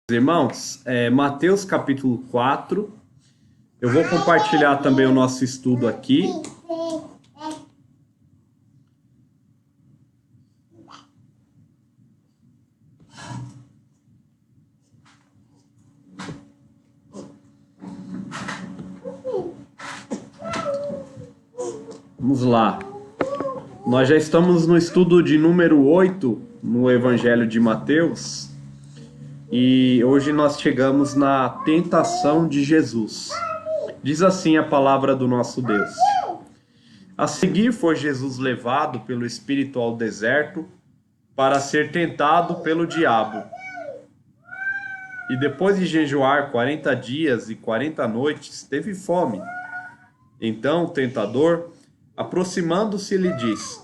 Irmãos, Mateus capítulo 4. Eu vou compartilhar também o nosso estudo aqui. Vamos lá. Nós já estamos no estudo de número 8 no Evangelho de Mateus. E hoje nós chegamos na tentação de Jesus. Diz assim a palavra do nosso Deus. A seguir foi Jesus levado pelo Espírito ao deserto para ser tentado pelo diabo. E depois de jejuar 40 dias e 40 noites, teve fome. Então o tentador, aproximando-se, lhe disse: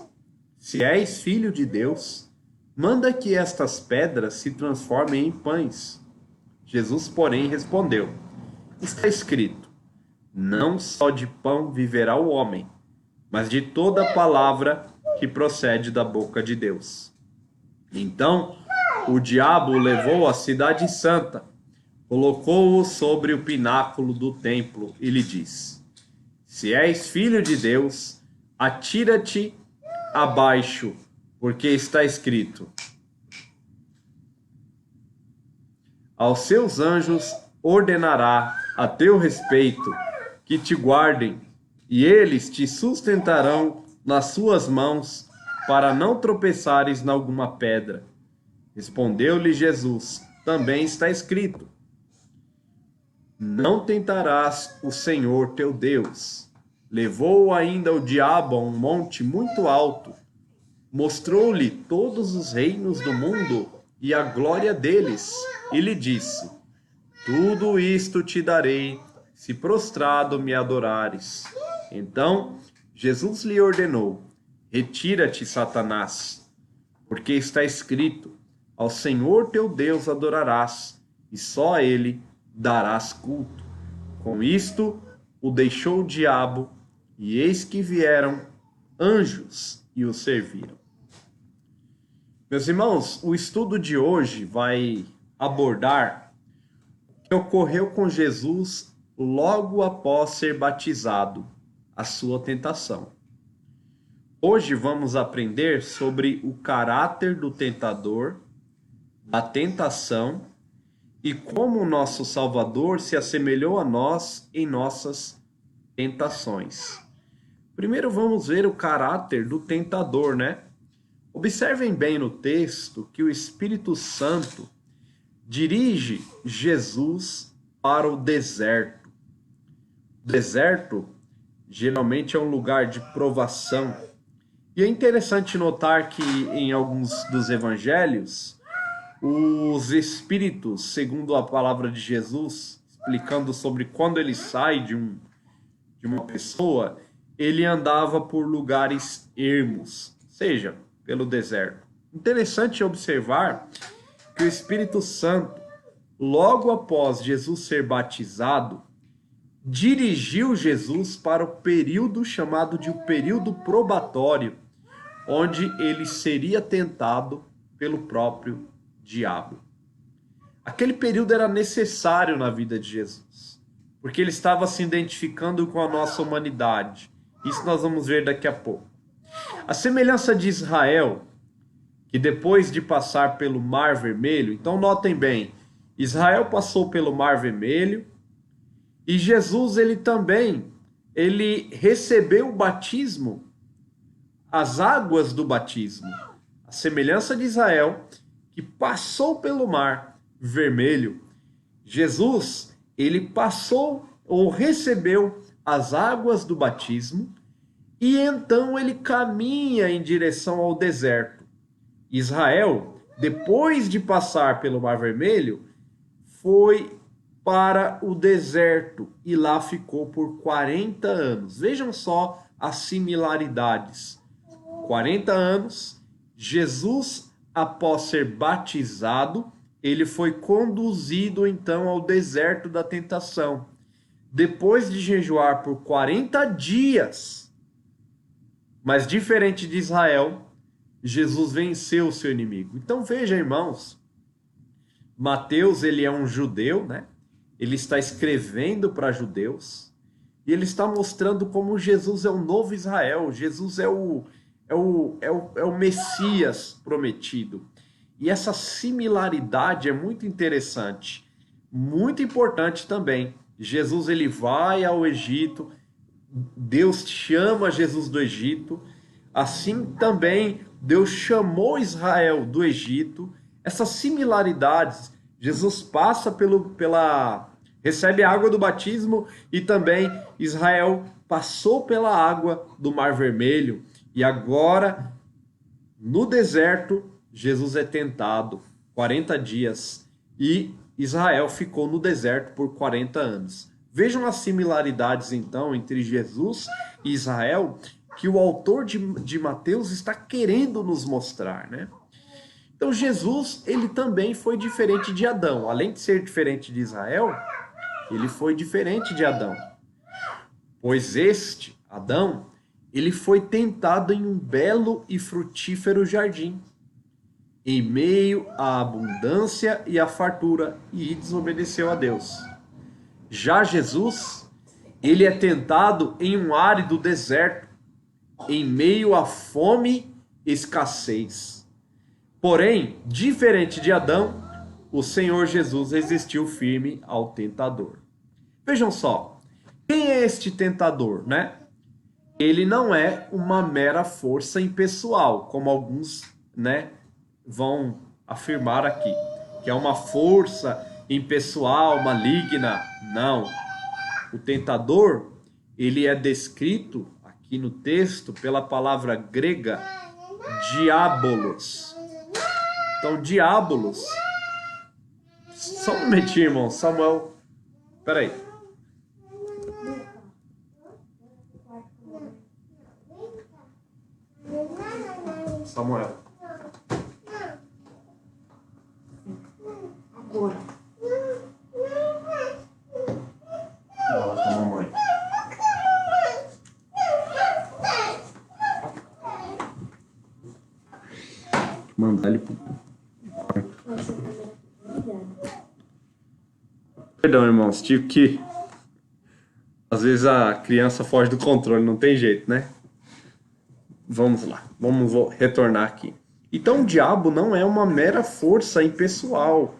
Se és filho de Deus, manda que estas pedras se transformem em pães. Jesus, porém, respondeu: Está escrito: Não só de pão viverá o homem, mas de toda palavra que procede da boca de Deus. Então o diabo o levou à cidade santa, colocou-o sobre o pináculo do templo e lhe disse: Se és filho de Deus, atira-te abaixo, porque está escrito: Aos seus anjos ordenará a teu respeito que te guardem, e eles te sustentarão nas suas mãos, para não tropeçares em alguma pedra. Respondeu-lhe Jesus: Também está escrito: Não tentarás o Senhor teu Deus. Levou ainda o diabo a um monte muito alto, mostrou-lhe todos os reinos do mundo e a glória deles, e lhe disse: Tudo isto te darei, se prostrado me adorares. Então Jesus lhe ordenou: Retira-te, Satanás, porque está escrito: Ao Senhor teu Deus adorarás, e só a ele darás culto. Com isto o deixou o diabo, e eis que vieram anjos e o serviram. Meus irmãos, o estudo de hoje vai abordar o que ocorreu com Jesus logo após ser batizado, a sua tentação. Hoje vamos aprender sobre o caráter do tentador, da tentação e como o nosso Salvador se assemelhou a nós em nossas tentações. Primeiro vamos ver o caráter do tentador, né? Observem bem no texto que o Espírito Santo dirige Jesus para o deserto. O deserto geralmente é um lugar de provação. E é interessante notar que em alguns dos evangelhos, os espíritos, segundo a palavra de Jesus, explicando sobre quando ele sai de uma pessoa, ele andava por lugares ermos, seja, pelo deserto. Interessante observar que o Espírito Santo, logo após Jesus ser batizado, dirigiu Jesus para o período chamado de o período probatório, onde ele seria tentado pelo próprio diabo. Aquele período era necessário na vida de Jesus, porque ele estava se identificando com a nossa humanidade. Isso nós vamos ver daqui a pouco. A semelhança de Israel, que depois de passar pelo Mar Vermelho, então notem bem, Israel passou pelo Mar Vermelho, e Jesus, ele recebeu o batismo, as águas do batismo. A semelhança de Israel, que passou pelo Mar Vermelho, Jesus, ele passou ou recebeu as águas do batismo, e então ele caminha em direção ao deserto. Israel, depois de passar pelo Mar Vermelho, foi para o deserto e lá ficou por 40 anos. Vejam só as similaridades. 40 anos, Jesus, após ser batizado, ele foi conduzido então ao deserto da tentação. Depois de jejuar por 40 dias, mas diferente de Israel, Jesus venceu o seu inimigo. Então veja, irmãos, Mateus, ele é um judeu, né? Ele está escrevendo para judeus e ele está mostrando como Jesus é o novo Israel, Jesus é o Messias prometido. E essa similaridade é muito interessante, muito importante também. Jesus, ele vai ao Egito, Deus chama Jesus do Egito, assim também Deus chamou Israel do Egito. Essas similaridades, Jesus passa recebe a água do batismo e também Israel passou pela água do Mar Vermelho e agora no deserto Jesus é tentado 40 dias e Israel ficou no deserto por 40 anos. Vejam as similaridades então entre Jesus e Israel que o autor de Mateus está querendo nos mostrar, né? Então Jesus, ele também foi diferente de Adão. Além de ser diferente de Israel, ele foi diferente de Adão. Pois este, Adão, ele foi tentado em um belo e frutífero jardim, em meio à abundância e à fartura, e desobedeceu a Deus. Já Jesus, ele é tentado em um árido deserto, em meio à fome e escassez. Porém, diferente de Adão, o Senhor Jesus resistiu firme ao tentador. Vejam só, quem é este tentador, né? Ele não é uma mera força impessoal, como alguns, né, vão afirmar aqui, que é uma força impessoal, maligna. Não. O tentador, ele é descrito aqui no texto pela palavra grega diabolos. Então, diabolos. Só um momentinho, irmão. Samuel. Peraí. Samuel. Agora. Fala com a mamãe. Mandar ele pro... Perdão, irmãos, tive que... Às vezes a criança foge do controle, não tem jeito, né? Vamos lá, vamos retornar aqui. Então o diabo não é uma mera força impessoal.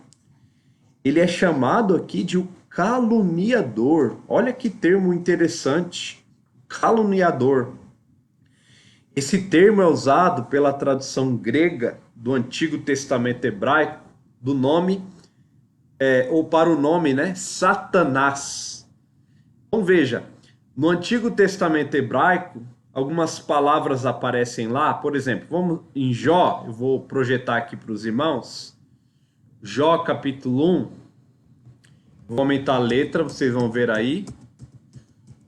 Ele é chamado aqui de o caluniador. Olha que termo interessante. Caluniador. Esse termo é usado pela tradução grega do Antigo Testamento hebraico do nome, ou para o nome, né, Satanás. Então veja, no Antigo Testamento hebraico, algumas palavras aparecem lá. Por exemplo, vamos em Jó, eu vou projetar aqui para os irmãos. Jó capítulo 1, vou aumentar a letra, vocês vão ver aí.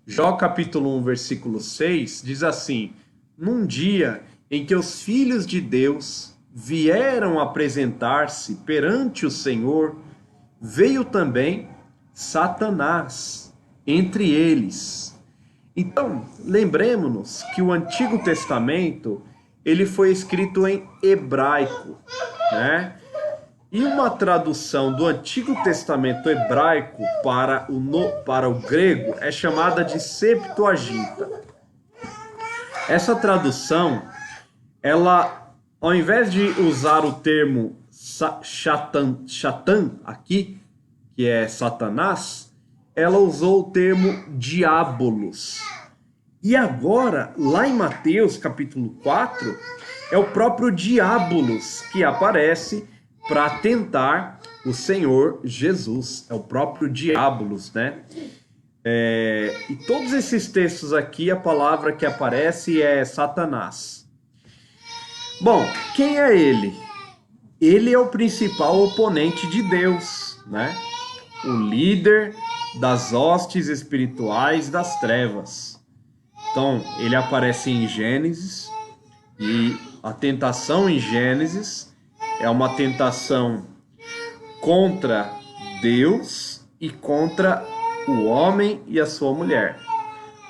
Jó capítulo 1, versículo 6, diz assim: num dia em que os filhos de Deus vieram apresentar-se perante o Senhor, veio também Satanás entre eles. Então, lembremos-nos que o Antigo Testamento, ele foi escrito em hebraico, né? E uma tradução do Antigo Testamento hebraico para o grego é chamada de Septuaginta. Essa tradução, ela, ao invés de usar o termo Satan aqui, que é Satanás, ela usou o termo diabolos. E agora, lá em Mateus capítulo 4, é o próprio diabolos que aparece para tentar o Senhor Jesus. É o próprio diabolos, né? E todos esses textos aqui, a palavra que aparece é Satanás. Bom, quem é ele? Ele é o principal oponente de Deus, né? O líder das hostes espirituais das trevas. Então, ele aparece em Gênesis, e a tentação em Gênesis é uma tentação contra Deus e contra o homem e a sua mulher,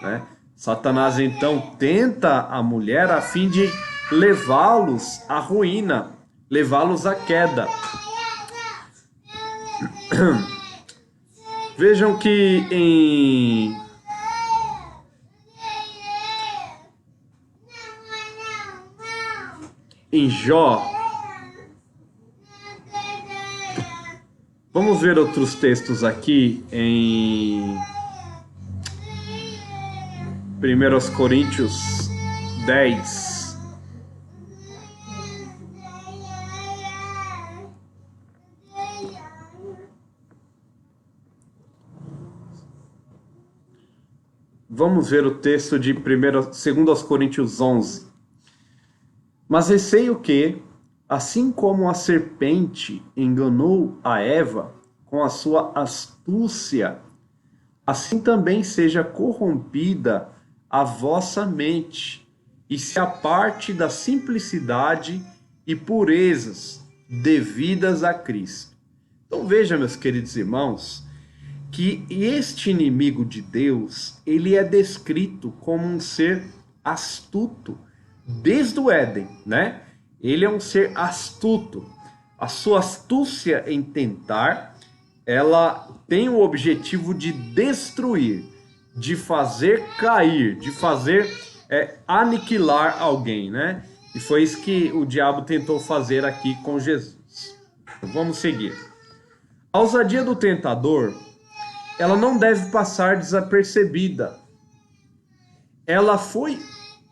né? Satanás então tenta a mulher a fim de levá-los à ruína, levá-los à queda. Vejam que em Jó, vamos ver outros textos aqui em 1 Coríntios 10. Vamos ver o texto de 2 Coríntios 11. Mas receio que, assim como a serpente enganou a Eva com a sua astúcia, assim também seja corrompida a vossa mente, e se aparte da simplicidade e purezas devidas a Cristo. Então veja, meus queridos irmãos, que este inimigo de Deus, ele é descrito como um ser astuto, desde o Éden, né? Ele é um ser astuto. A sua astúcia em tentar, ela tem o objetivo de destruir, de fazer cair, de fazer aniquilar alguém, né? E foi isso que o diabo tentou fazer aqui com Jesus. Vamos seguir. A ousadia do tentador, ela não deve passar desapercebida.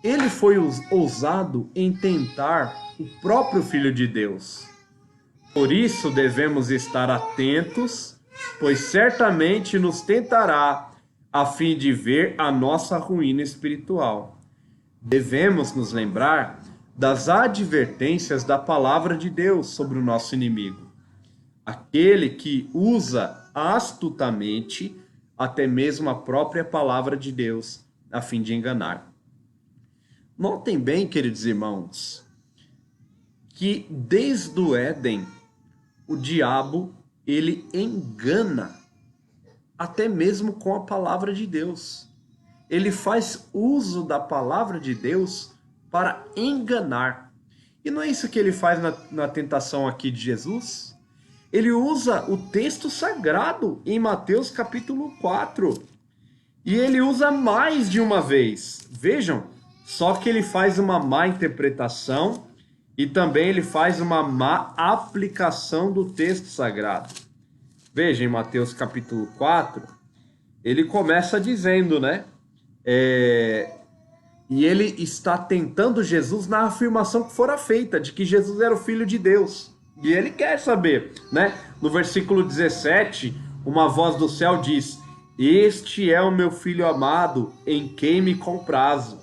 Ele foi ousado em tentar o próprio Filho de Deus. Por isso devemos estar atentos, pois certamente nos tentará a fim de ver a nossa ruína espiritual. Devemos nos lembrar das advertências da palavra de Deus sobre o nosso inimigo. Aquele que usa astutamente até mesmo a própria palavra de Deus a fim de enganar. Notem bem, queridos irmãos, que desde o Éden o diabo ele engana até mesmo com a palavra de Deus. Ele faz uso da palavra de Deus para enganar. E não é isso que ele faz na tentação aqui de Jesus? Ele usa o texto sagrado em Mateus capítulo 4. E ele usa mais de uma vez. Vejam, só que ele faz uma má interpretação e também ele faz uma má aplicação do texto sagrado. Veja, em Mateus capítulo 4, ele começa dizendo, né? E ele está tentando Jesus na afirmação que fora feita, de que Jesus era o Filho de Deus. E ele quer saber, né? No versículo 17, uma voz do céu diz: Este é o meu Filho amado, em quem me comprazo.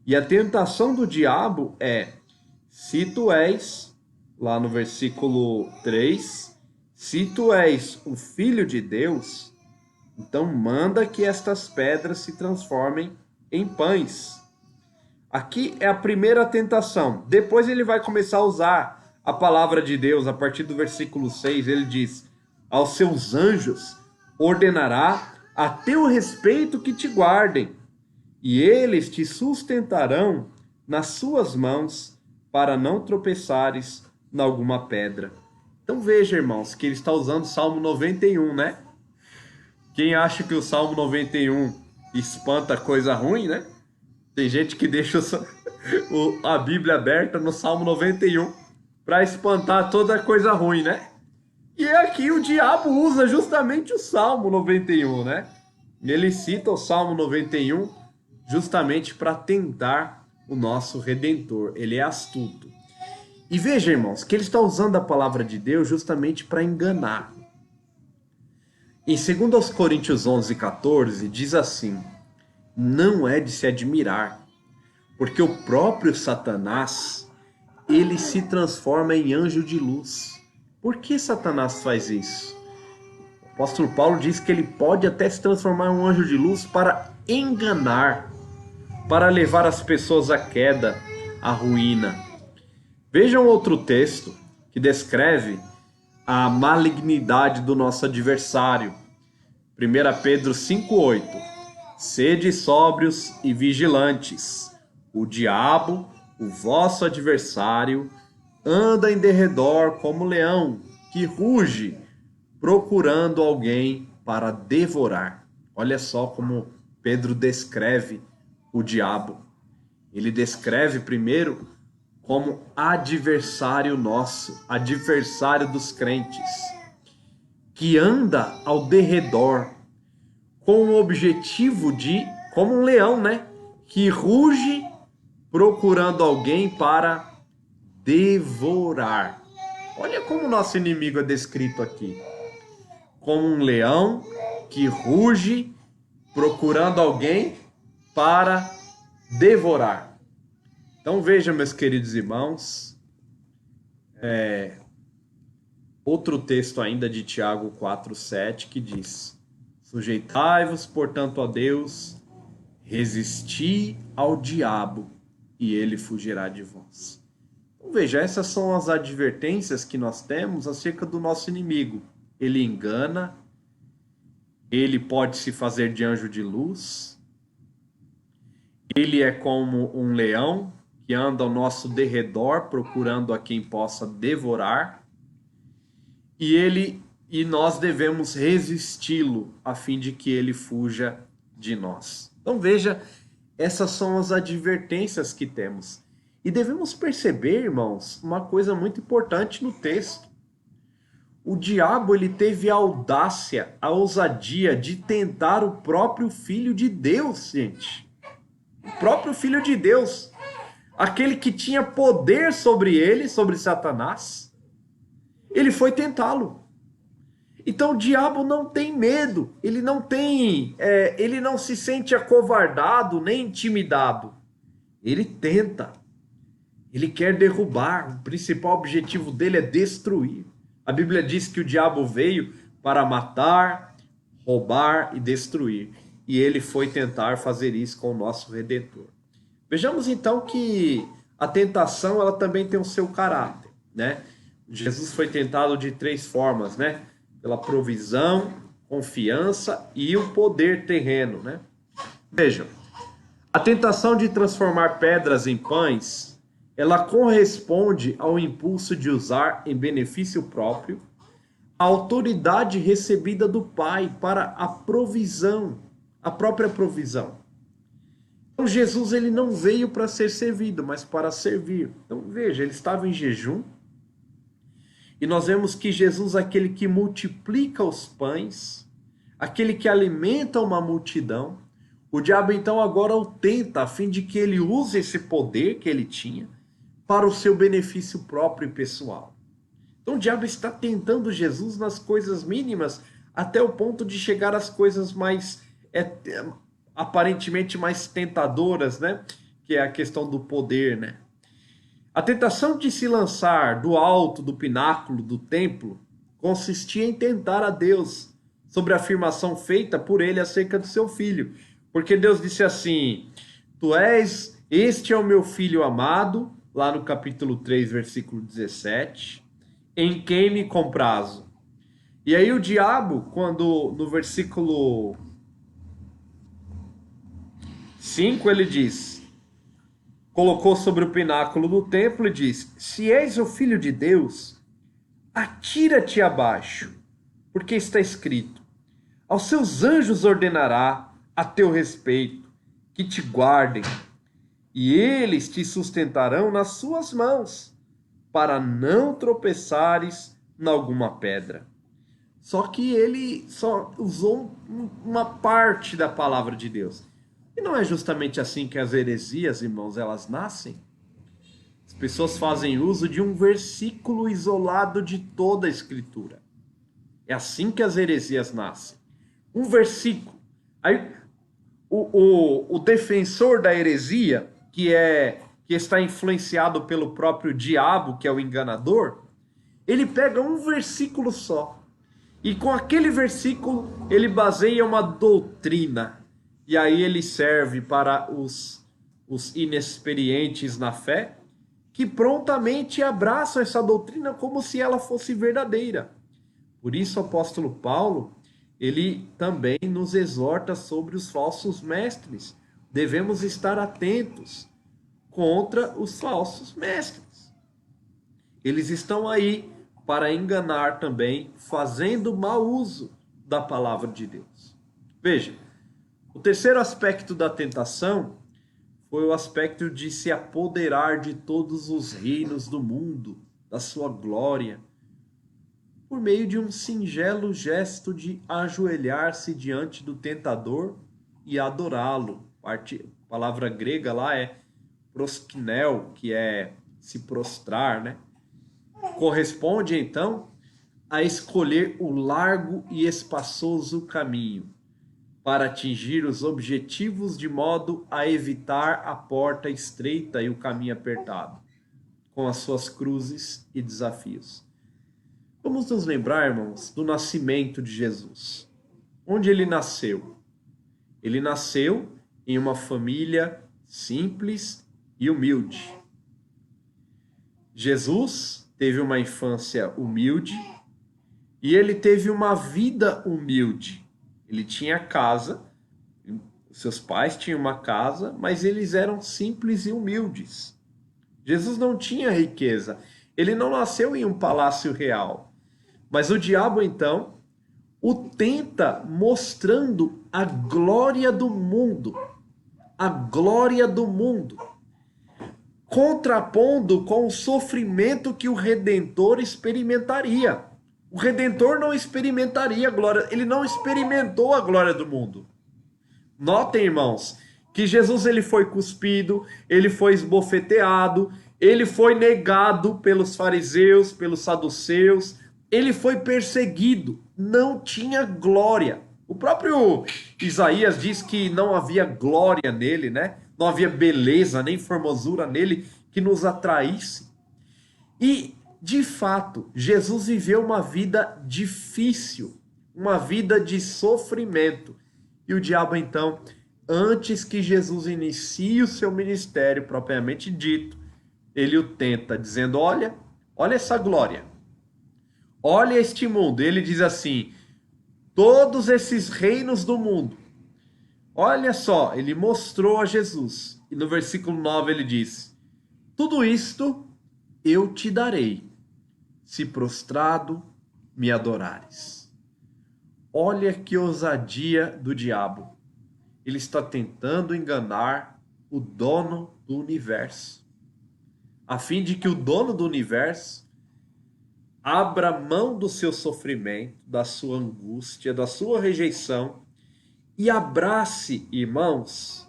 E a tentação do diabo é: se tu és, lá no versículo 3, se tu és o Filho de Deus, então manda que estas pedras se transformem em pães. Aqui é a primeira tentação. Depois ele vai começar a usar a palavra de Deus. A partir do versículo 6, ele diz: aos seus anjos ordenará a teu respeito que te guardem, e eles te sustentarão nas suas mãos, para não tropeçares em alguma pedra. Então veja, irmãos, que ele está usando o Salmo 91, né? Quem acha que o Salmo 91 espanta coisa ruim, né? Tem gente que deixa a Bíblia aberta no Salmo 91 para espantar toda coisa ruim, né? E aqui o diabo usa justamente o Salmo 91, né? Ele cita o Salmo 91 justamente para tentar o nosso Redentor. Ele é astuto. E veja, irmãos, que ele está usando a palavra de Deus justamente para enganar. Em 2 Coríntios 11:14 diz assim: não é de se admirar, porque o próprio Satanás, ele se transforma em anjo de luz. Por que Satanás faz isso? O apóstolo Paulo diz que ele pode até se transformar em um anjo de luz para enganar, para levar as pessoas à queda, à ruína. Vejam outro texto que descreve a malignidade do nosso adversário. 1 Pedro 5:8. Sede sóbrios e vigilantes. O diabo, o vosso adversário, anda em derredor como leão, que ruge, procurando alguém para devorar. Olha só como Pedro descreve o diabo. Ele descreve primeiro como adversário nosso, adversário dos crentes, que anda ao derredor com o objetivo de, como um leão, né? Que ruge procurando alguém para devorar. Olha como o nosso inimigo é descrito aqui. Como um leão que ruge procurando alguém para devorar. Então veja, meus queridos irmãos, outro texto ainda de Tiago 4,7 que diz: sujeitai-vos, portanto, a Deus, resisti ao diabo e ele fugirá de vós. Então veja, essas são as advertências que nós temos acerca do nosso inimigo. Ele engana, ele pode se fazer de anjo de luz, ele é como um leão que anda ao nosso derredor procurando a quem possa devorar, e nós devemos resisti-lo a fim de que ele fuja de nós. Então veja, essas são as advertências que temos. E devemos perceber, irmãos, uma coisa muito importante no texto. O diabo, ele teve a audácia, a ousadia de tentar o próprio Filho de Deus, gente. O próprio Filho de Deus. Aquele que tinha poder sobre ele, sobre Satanás. Ele foi tentá-lo. Então o diabo não tem medo. Ele não se sente acovardado, nem intimidado. Ele tenta. Ele quer derrubar. O principal objetivo dele é destruir. A Bíblia diz que o diabo veio para matar, roubar e destruir. E ele foi tentar fazer isso com o nosso Redentor. Vejamos então que a tentação, ela também tem o seu caráter, né? Jesus foi tentado de 3 formas, né? Pela provisão, confiança e o poder terreno, né? Vejam, a tentação de transformar pedras em pães, ela corresponde ao impulso de usar em benefício próprio a autoridade recebida do Pai para a provisão, a própria provisão. Então Jesus, ele não veio para ser servido, mas para servir. Então veja, ele estava em jejum, e nós vemos que Jesus é aquele que multiplica os pães, aquele que alimenta uma multidão. O diabo então agora o tenta a fim de que ele use esse poder que ele tinha para o seu benefício próprio e pessoal. Então o diabo está tentando Jesus nas coisas mínimas até o ponto de chegar às coisas mais aparentemente mais tentadoras, né? Que é a questão do poder, né? A tentação de se lançar do alto do pináculo do templo consistia em tentar a Deus sobre a afirmação feita por ele acerca do seu filho. Porque Deus disse assim: este é o meu filho amado, lá no capítulo 3, versículo 17, em quem me comprazo. E aí o diabo, quando no versículo 5 ele diz, colocou sobre o pináculo do templo e diz: se és o filho de Deus, atira-te abaixo, porque está escrito: aos seus anjos ordenará a teu respeito, que te guardem, e eles te sustentarão nas suas mãos, para não tropeçares em alguma pedra. Só que ele só usou uma parte da palavra de Deus. E não é justamente assim que as heresias, irmãos, elas nascem? As pessoas fazem uso de um versículo isolado de toda a Escritura. É assim que as heresias nascem. Um versículo. Aí, o defensor da heresia, que está influenciado pelo próprio diabo, que é o enganador, ele pega um versículo só. E com aquele versículo, ele baseia uma doutrina. E aí ele serve para os inexperientes na fé, que prontamente abraçam essa doutrina como se ela fosse verdadeira. Por isso o apóstolo Paulo, ele também nos exorta sobre os falsos mestres. Devemos estar atentos contra os falsos mestres. Eles estão aí para enganar também, fazendo mau uso da palavra de Deus. Veja, o terceiro aspecto da tentação foi o aspecto de se apoderar de todos os reinos do mundo, da sua glória, por meio de um singelo gesto de ajoelhar-se diante do tentador e adorá-lo. A palavra grega lá é proskinel, que é se prostrar, né? Corresponde, então, a escolher o largo e espaçoso caminho para atingir os objetivos de modo a evitar a porta estreita e o caminho apertado, com as suas cruzes e desafios. Vamos nos lembrar, irmãos, do nascimento de Jesus. Onde ele nasceu? Ele nasceu em uma família simples e humilde. Jesus teve uma infância humilde e ele teve uma vida humilde. Ele tinha casa, seus pais tinham uma casa, mas eles eram simples e humildes. Jesus não tinha riqueza, ele não nasceu em um palácio real. Mas o diabo, então, o tenta mostrando a glória do mundo. A glória do mundo. Contrapondo com o sofrimento que o Redentor experimentaria. O Redentor não experimentaria a glória, ele não experimentou a glória do mundo. Notem, irmãos, que Jesus ele foi cuspido, ele foi esbofeteado, ele foi negado pelos fariseus, pelos saduceus, ele foi perseguido, não tinha glória. O próprio Isaías diz que não havia glória nele, né? Não havia beleza nem formosura nele que nos atraísse. E, de fato, Jesus viveu uma vida difícil, uma vida de sofrimento. E o diabo, então, antes que Jesus inicie o seu ministério propriamente dito, ele o tenta, dizendo, olha essa glória. Olha este mundo. Ele diz assim, todos esses reinos do mundo. Olha só, ele mostrou a Jesus. E no versículo 9 ele diz, tudo isto eu te darei, se prostrado me adorares. Olha que ousadia do diabo. Ele está tentando enganar o dono do universo, a fim de que o dono do universo abra mão do seu sofrimento, da sua angústia, da sua rejeição e abrace, irmãos,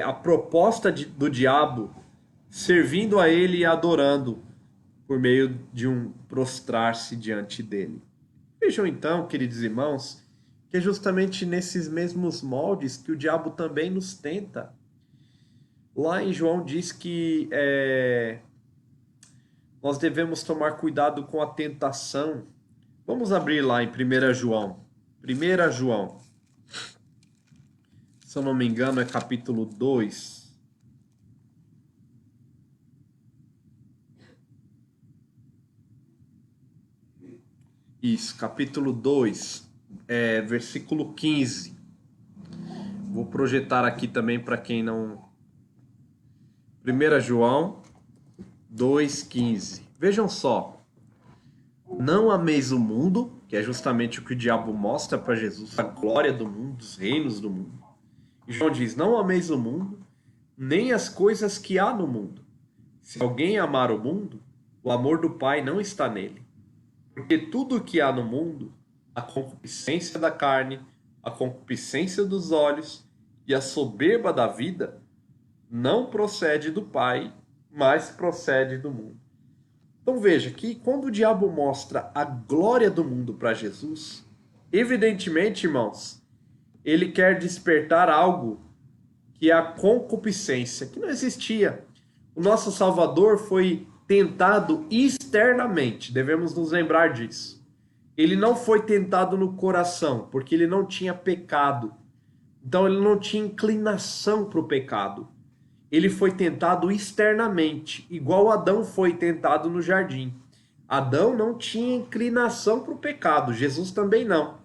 a proposta do diabo, servindo a ele e adorando por meio de um prostrar-se diante dele. Vejam então, queridos irmãos, que é justamente nesses mesmos moldes que o diabo também nos tenta. Lá em João diz que nós devemos tomar cuidado com a tentação. Vamos abrir lá em 1 João. 1 João. Se eu não me engano, é capítulo 2. Isso, capítulo 2, versículo 15. Vou projetar aqui também para quem não... 1 João 2,15. Vejam só. Não ameis o mundo, que é justamente o que o diabo mostra para Jesus, a glória do mundo, os reinos do mundo. E João diz, não ameis o mundo, nem as coisas que há no mundo. Se alguém amar o mundo, o amor do Pai não está nele. Porque tudo o que há no mundo, a concupiscência da carne, a concupiscência dos olhos e a soberba da vida, não procede do Pai, mas procede do mundo. Então veja que quando o diabo mostra a glória do mundo para Jesus, evidentemente, irmãos, ele quer despertar algo que é a concupiscência, que não existia. O nosso Salvador foi tentado externamente, devemos nos lembrar disso. Ele não foi tentado no coração, porque ele não tinha pecado. Então ele não tinha inclinação para o pecado. Ele foi tentado externamente, igual Adão foi tentado no jardim. Adão não tinha inclinação para o pecado, Jesus também não.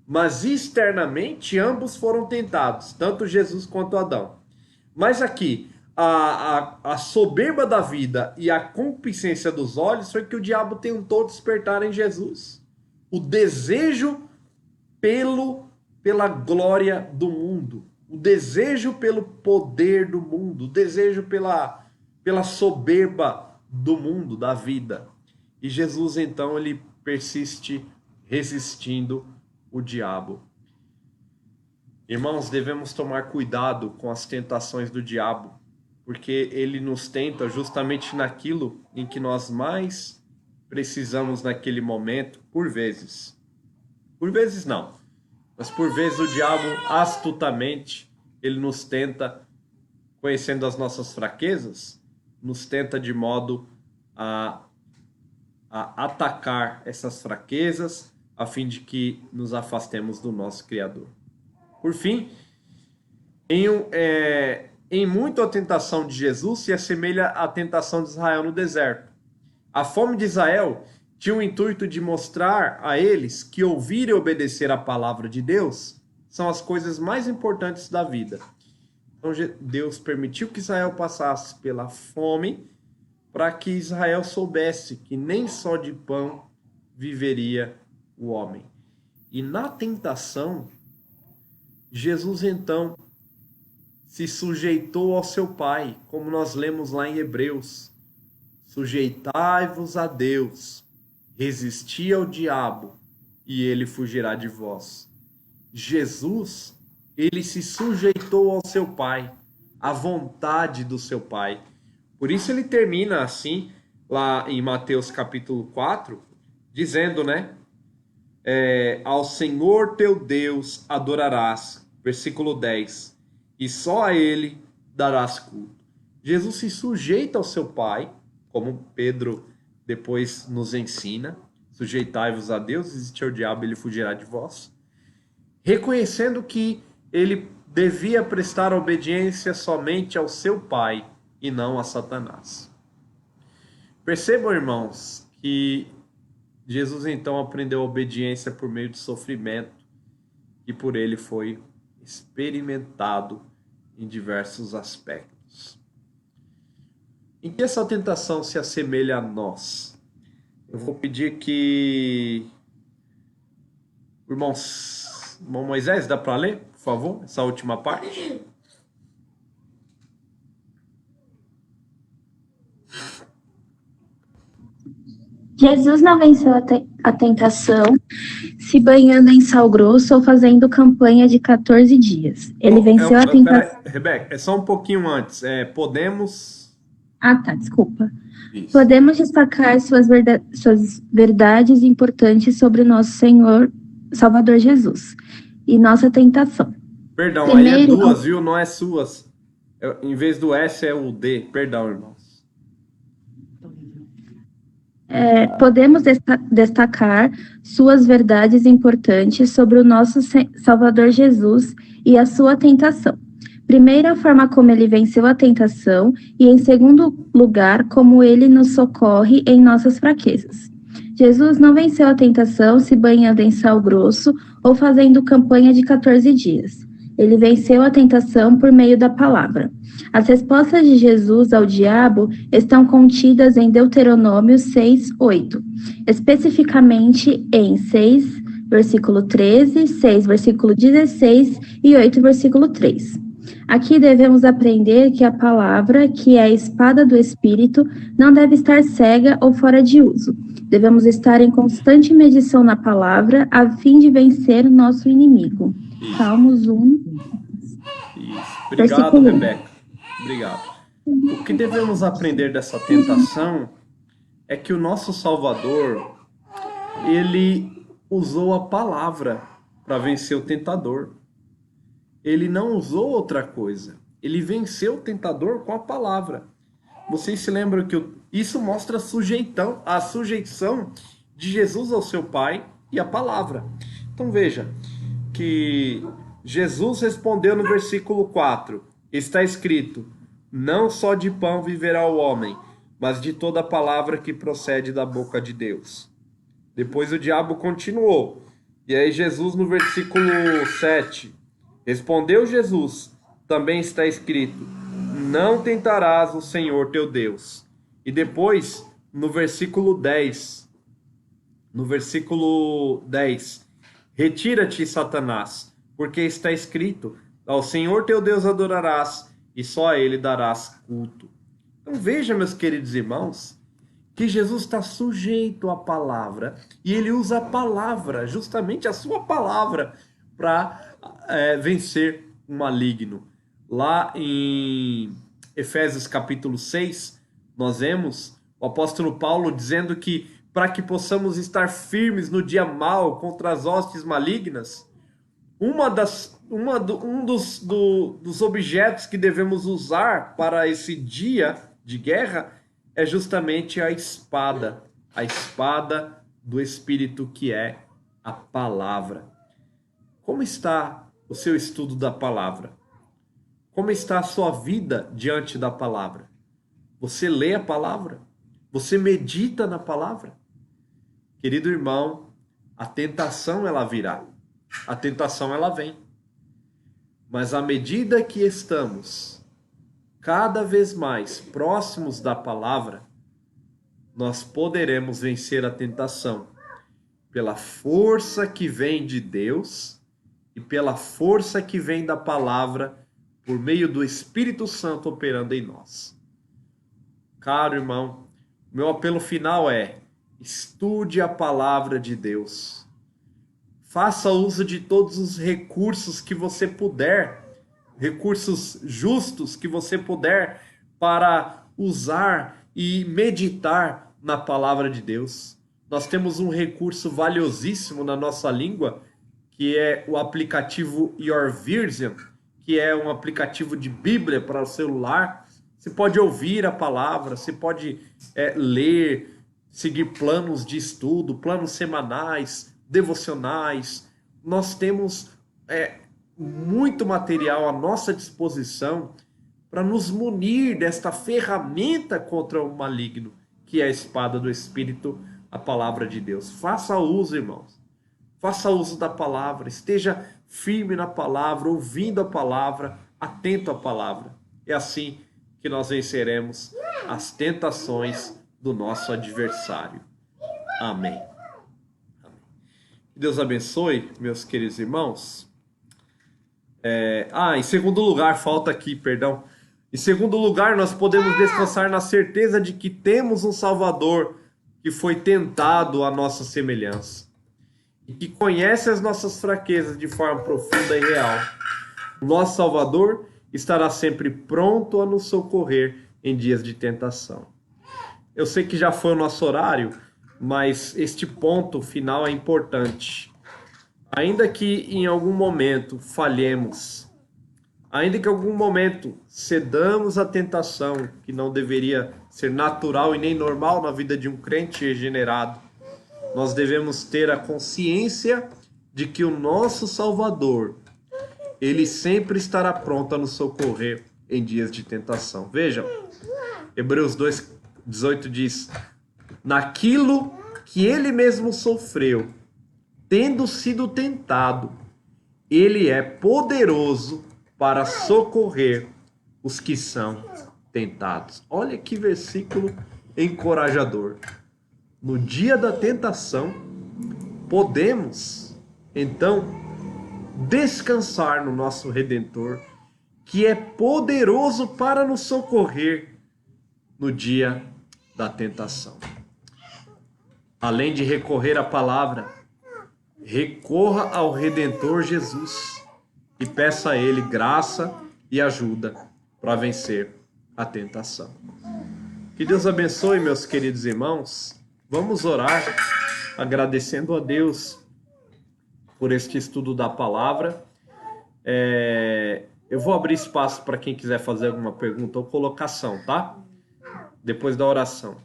Mas externamente ambos foram tentados, tanto Jesus quanto Adão. Mas aqui, a soberba da vida e a concupiscência dos olhos foi que o diabo tentou despertar em Jesus. O desejo pela glória do mundo, o desejo pelo poder do mundo, o desejo pela soberba do mundo, da vida. E Jesus, então, ele persiste resistindo o diabo. Irmãos, devemos tomar cuidado com as tentações do diabo, porque ele nos tenta justamente naquilo em que nós mais precisamos naquele momento, por vezes. Por vezes não, mas por vezes o diabo, astutamente, ele nos tenta, conhecendo as nossas fraquezas, nos tenta de modo a atacar essas fraquezas, a fim de que nos afastemos do nosso Criador. Por fim, em muito a tentação de Jesus se assemelha à tentação de Israel no deserto. A fome de Israel tinha o intuito de mostrar a eles que ouvir e obedecer a palavra de Deus são as coisas mais importantes da vida. Então Deus permitiu que Israel passasse pela fome para que Israel soubesse que nem só de pão viveria o homem. E na tentação, Jesus então se sujeitou ao seu Pai, como nós lemos lá em Hebreus. Sujeitai-vos a Deus, resisti ao diabo, e ele fugirá de vós. Jesus, ele se sujeitou ao seu Pai, à vontade do seu Pai. Por isso ele termina assim, lá em Mateus capítulo 4, dizendo, né? Ao Senhor teu Deus adorarás, versículo 10, e só a ele darás culto. Jesus se sujeita ao seu Pai, como Pedro depois nos ensina, sujeitai-vos a Deus, resistir ao diabo, ele fugirá de vós, reconhecendo que ele devia prestar obediência somente ao seu Pai e não a Satanás. Percebam, irmãos, que Jesus então aprendeu a obediência por meio de sofrimento e por ele foi experimentado em diversos aspectos. Em que essa tentação se assemelha a nós? Eu vou pedir que o irmão Moisés, dá para ler, por favor, essa última parte? Jesus não venceu a tentação se banhando em sal grosso ou fazendo campanha de 14 dias. Ele venceu a tentação... Rebeca, é só um pouquinho antes. Podemos... Ah, tá, desculpa. Isso. Podemos destacar suas verdades importantes sobre o nosso Senhor Salvador Jesus e nossa tentação. Perdão, primeiro, aí é duas, viu? Não é suas. Em vez do S é o D. Perdão, irmãos. Podemos destacar suas verdades importantes sobre o nosso Salvador Jesus e a sua tentação. Primeiro, a forma como ele venceu a tentação e, em segundo lugar, como ele nos socorre em nossas fraquezas. Jesus não venceu a tentação se banhando em sal grosso ou fazendo campanha de 14 dias. Ele venceu a tentação por meio da palavra. As respostas de Jesus ao diabo estão contidas em Deuteronômio 6:8, especificamente em 6, versículo 13, 6, versículo 16 e 8, versículo 3. Aqui devemos aprender que a palavra, que é a espada do Espírito, não deve estar cega ou fora de uso. Devemos estar em constante medição na palavra, a fim de vencer nosso inimigo. Isso. Salmos 1. Isso. Obrigado, Rebeca. Obrigado. O que devemos aprender dessa tentação é que o nosso Salvador, ele usou a palavra para vencer o tentador. Ele não usou outra coisa. Ele venceu o tentador com a palavra. Vocês se lembram que isso mostra a sujeição de Jesus ao seu Pai e a palavra. Então veja que Jesus respondeu no versículo 4. Está escrito: não só de pão viverá o homem, mas de toda palavra que procede da boca de Deus. Depois o diabo continuou. E aí Jesus no versículo 7... Respondeu Jesus, também está escrito: não tentarás o Senhor teu Deus. E depois, no versículo 10, retira-te, Satanás, porque está escrito, ao Senhor teu Deus adorarás, e só a ele darás culto. Então veja, meus queridos irmãos, que Jesus está sujeito à palavra, e ele usa a palavra, justamente a sua palavra, para vencer o maligno. Lá em Efésios capítulo 6, nós vemos o apóstolo Paulo dizendo que para que possamos estar firmes no dia mau contra as hostes malignas, dos objetos que devemos usar para esse dia de guerra é justamente a espada do Espírito, que é a palavra. Como está o seu estudo da palavra? Como está a sua vida diante da palavra? Você lê a palavra? Você medita na palavra? Querido irmão, a tentação ela virá. A tentação ela vem. Mas à medida que estamos cada vez mais próximos da palavra, nós poderemos vencer a tentação pela força que vem de Deus e pela força que vem da palavra por meio do Espírito Santo operando em nós. Caro irmão, meu apelo final é: estude a palavra de Deus. Faça uso de todos os recursos que você puder, recursos justos que você puder, para usar e meditar na palavra de Deus. Nós temos um recurso valiosíssimo na nossa língua, que é o aplicativo Your Version, que é um aplicativo de Bíblia para o celular. Você pode ouvir a palavra, você pode ler, seguir planos de estudo, planos semanais, devocionais. Nós temos muito material à nossa disposição para nos munir desta ferramenta contra o maligno, que é a espada do Espírito, a palavra de Deus. Faça uso, irmãos. Faça uso da palavra. Esteja firme na palavra, ouvindo a palavra, atento à palavra. É assim que nós venceremos as tentações do nosso adversário. Amém. Deus abençoe, meus queridos irmãos. Em segundo lugar, em segundo lugar, nós podemos descansar na certeza de que temos um Salvador que foi tentado à nossa semelhança e que conhece as nossas fraquezas de forma profunda e real. O nosso Salvador estará sempre pronto a nos socorrer em dias de tentação. Eu sei que já foi o nosso horário, mas este ponto final é importante. Ainda que em algum momento falhemos, ainda que em algum momento cedamos à tentação, que não deveria ser natural e nem normal na vida de um crente regenerado, nós devemos ter a consciência de que o nosso Salvador, ele sempre estará pronto a nos socorrer em dias de tentação. Vejam, Hebreus 2:18 diz: naquilo que ele mesmo sofreu, tendo sido tentado, ele é poderoso para socorrer os que são tentados. Olha que versículo encorajador. No dia da tentação, podemos, então, descansar no nosso Redentor, que é poderoso para nos socorrer no dia da tentação. Além de recorrer à palavra, recorra ao Redentor Jesus e peça a Ele graça e ajuda para vencer a tentação. Que Deus abençoe, meus queridos irmãos. Vamos orar agradecendo a Deus por este estudo da palavra. Eu vou abrir espaço para quem quiser fazer alguma pergunta ou colocação, tá? Depois da oração.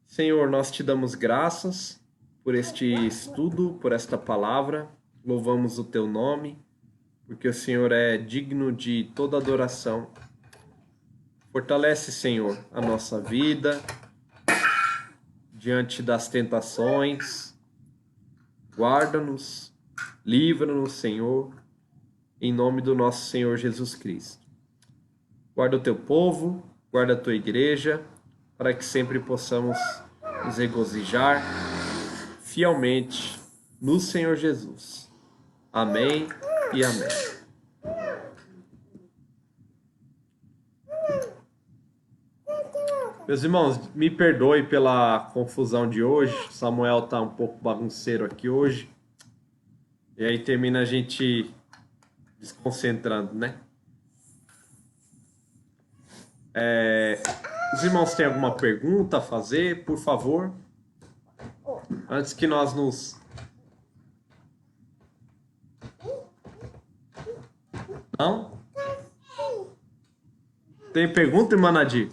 Senhor, nós te damos graças por este estudo, por esta palavra. Louvamos o teu nome, porque o Senhor é digno de toda adoração. Fortalece, Senhor, a nossa vida diante das tentações. Guarda-nos, livra-nos, Senhor, em nome do nosso Senhor Jesus Cristo. Guarda o teu povo, guarda a tua igreja, para que sempre possamos nos regozijar fielmente no Senhor Jesus. Amém e amém. Meus irmãos, me perdoe pela confusão de hoje. Samuel tá um pouco bagunceiro aqui hoje. E aí termina a gente desconcentrando, né? Os irmãos têm alguma pergunta a fazer, por favor? Antes que nós nos... Não? Tem pergunta, irmã Nadir?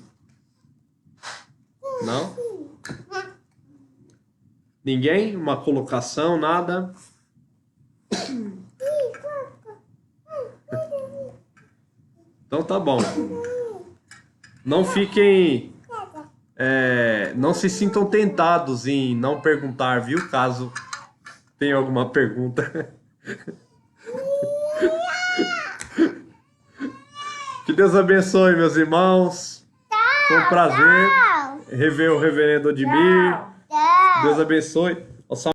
Não? Ninguém? Uma colocação, nada? Então tá bom. Não fiquem... não se sintam tentados em não perguntar, viu? Caso tenha alguma pergunta. Que Deus abençoe, meus irmãos. Foi um prazer rever o reverendo Odimir. Deus abençoe.